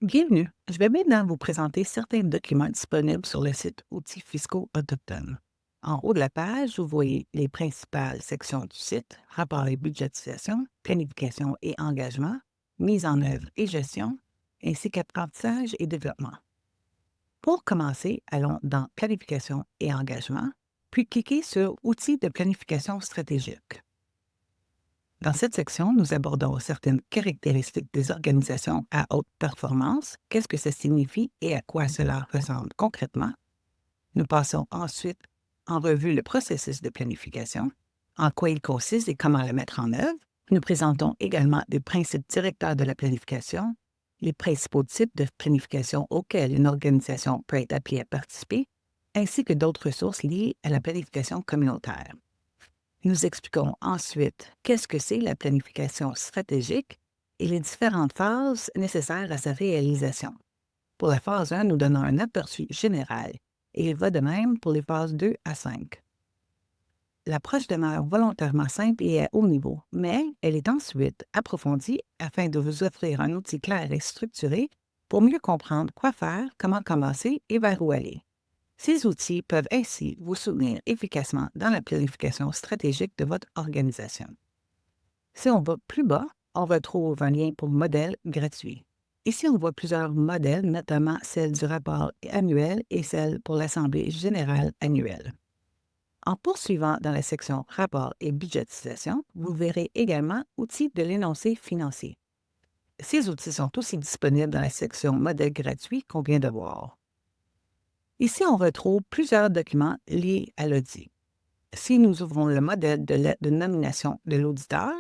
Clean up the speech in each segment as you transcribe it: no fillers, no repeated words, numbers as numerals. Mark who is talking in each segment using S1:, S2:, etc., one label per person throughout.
S1: Bienvenue. Je vais maintenant vous présenter certains documents disponibles sur le site Outils fiscaux autochtones. En haut de la page, vous voyez les principales sections du site, rapport et budgétisation, planification et engagement, mise en œuvre et gestion, ainsi qu'apprentissage et développement. Pour commencer, allons dans planification et engagement, puis cliquez sur Outils de planification stratégique. Dans cette section, nous abordons certaines caractéristiques des organisations à haute performance, qu'est-ce que ça signifie et à quoi cela ressemble concrètement. Nous passons ensuite en revue le processus de planification, en quoi il consiste et comment le mettre en œuvre. Nous présentons également des principes directeurs de la planification, les principaux types de planification auxquels une organisation peut être appelée à participer, ainsi que d'autres ressources liées à la planification communautaire. Nous expliquons ensuite qu'est-ce que c'est la planification stratégique et les différentes phases nécessaires à sa réalisation. Pour la phase 1, nous donnons un aperçu général et il va de même pour les phases 2 à 5. L'approche demeure volontairement simple et à haut niveau, mais elle est ensuite approfondie afin de vous offrir un outil clair et structuré pour mieux comprendre quoi faire, comment commencer et vers où aller. Ces outils peuvent ainsi vous soutenir efficacement dans la planification stratégique de votre organisation. Si on va plus bas, on retrouve un lien pour modèle gratuit. Ici, on voit plusieurs modèles, notamment celle du rapport annuel et celle pour l'Assemblée générale annuelle. En poursuivant dans la section Rapport et budgétisation, vous verrez également Outils de l'énoncé financier. Ces outils sont aussi disponibles dans la section Modèle gratuit qu'on vient de voir. Ici, on retrouve plusieurs documents liés à l'audit. Si nous ouvrons le modèle de lettre de nomination de l'auditeur,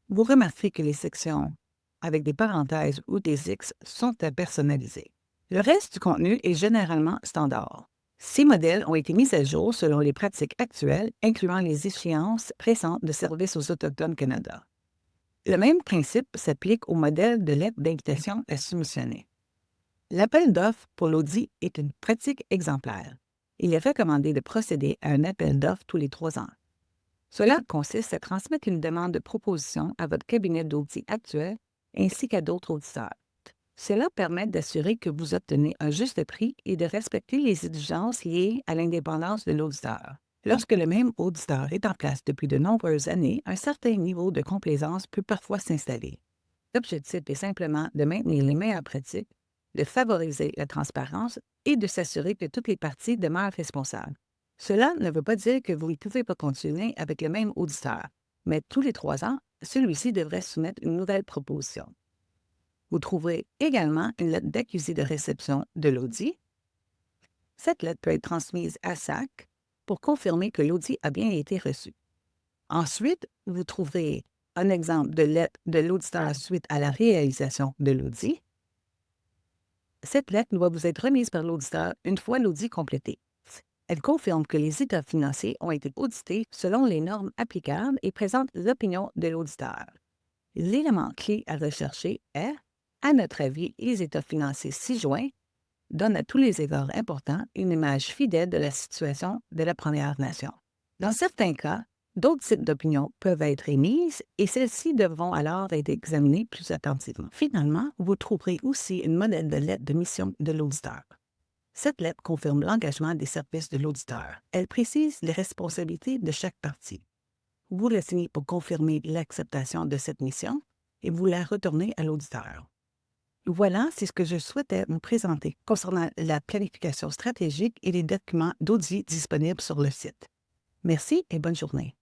S1: vous remarquerez que les sections avec des parenthèses ou des X sont à personnaliser. Le reste du contenu est généralement standard. Ces modèles ont été mis à jour selon les pratiques actuelles, incluant les échéances pressantes de Service aux Autochtones Canada. Le même principe s'applique au modèle de lettre d'invitation à soumissionner. L'appel d'offres pour l'audit est une pratique exemplaire. Il est recommandé de procéder à un appel d'offres tous les 3 ans. Cela consiste à transmettre une demande de proposition à votre cabinet d'audit actuel ainsi qu'à d'autres auditeurs. Cela permet d'assurer que vous obtenez un juste prix et de respecter les exigences liées à l'indépendance de l'auditeur. Lorsque le même auditeur est en place depuis de nombreuses années, un certain niveau de complaisance peut parfois s'installer. L'objectif est simplement de maintenir les meilleures pratiques, de favoriser la transparence et de s'assurer que toutes les parties demeurent responsables. Cela ne veut pas dire que vous ne pouvez pas continuer avec le même auditeur, mais tous les 3 ans, celui-ci devrait soumettre une nouvelle proposition. Vous trouverez également une lettre d'accusé de réception de l'audit. Cette lettre peut être transmise à SAC pour confirmer que l'audit a bien été reçu. Ensuite, vous trouverez un exemple de lettre de l'auditeur suite à la réalisation de l'audit. Cette lettre doit vous être remise par l'auditeur une fois l'audit complété. Elle confirme que les états financiers ont été audités selon les normes applicables et présente l'opinion de l'auditeur. L'élément clé à rechercher est, à notre avis, les états financiers ci-joints donnent à tous les égards importants une image fidèle de la situation de la Première Nation. Dans certains cas, d'autres types d'opinions peuvent être émises et celles-ci devront alors être examinées plus attentivement. Finalement, vous trouverez aussi une modèle de lettre de mission de l'auditeur. Cette lettre confirme l'engagement des services de l'auditeur. Elle précise les responsabilités de chaque partie. Vous la signez pour confirmer l'acceptation de cette mission et vous la retournez à l'auditeur. Voilà, c'est ce que je souhaitais vous présenter concernant la planification stratégique et les documents d'audit disponibles sur le site. Merci et bonne journée.